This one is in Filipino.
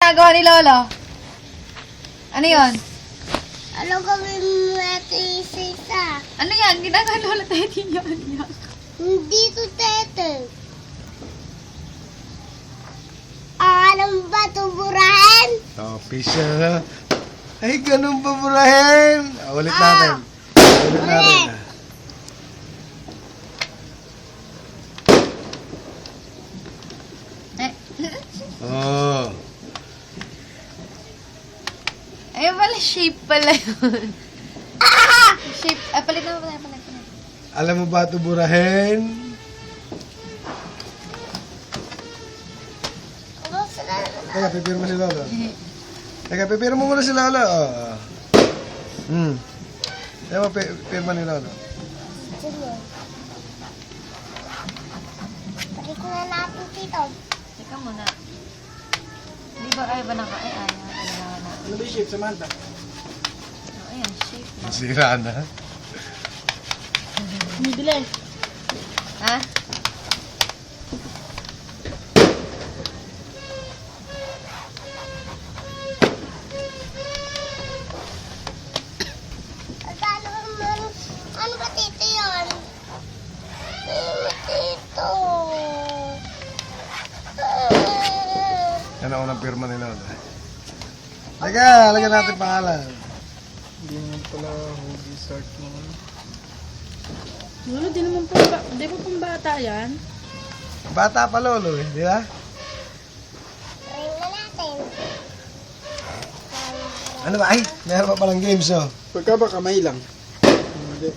ginagawa ni Lolo? Ano yun? Ano gawin mo ito isa? Ano yan? Ginagawa ni Lolo tayo yan. Hindi to tete. Alam ba ito burahin? Official na. Ay, ganun pa burahin. Ulit natin. Ulit natin. Eh. Oh. Ayun pala, shape pala yun. Shape. Palit na. Alam mo ba ito burahin? Ano sila? Teka, pipiro mo si Lolo. Teka, pipiro mo muna si Lolo. Oh. Teka, pirma ni Lolo. Sige. Balik na natin dito. Teka muna. Di ba ay ba naka? Ay, kailangan na. Ano ba yung shape, Samantha? Oh, ayan, shape. Nasira na. Bumibili. Ha? Ano ba tito yun? Tito. Yan ang unang pirma ni Lolo. Teka, lagyan natin pangalan. Hindi naman pala hoodie start mo. Lolo, di naman di ba pang bata yan? Bata pa Lolo eh, di ba? Ring na natin. Ano ba? Ay, meron pa palang games oh. Pagka ba kamay lang? Hindi.